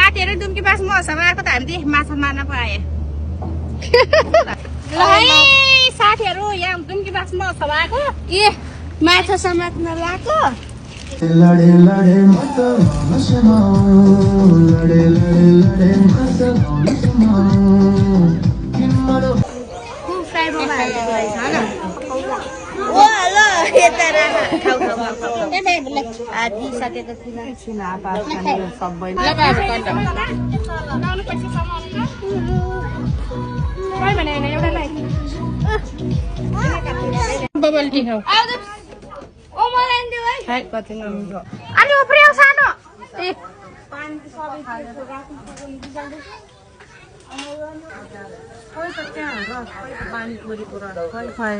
साथीहरु डुम्की बास मसँग त हामी माछा मार्न पाए ल है साथीहरु यहाँ डुम्की बास मसँग आएको ए माछा समात्न लाको लडे लडे मत नसमाऊ लडे लडे लडे मत नसमाऊ किमरो फ्राई मोमो हाल्दै छ ल ओ ल यता राख खाऊ खाऊ ए भाइ आदि सकेको छिन पास खाने सबै ल बाबु कन्ट लाउनु पर्छ सामान काय भने हैन एउटा लाई बबल टी खाऊ ओ मलाई दिउ है है कति नमिठो अलि उफ्रियो सानो ए पानी सबै खाएर राख्नु पर्छ खोइ त त्यहाँ रस पानी पुरी पुरा खोइ खोइ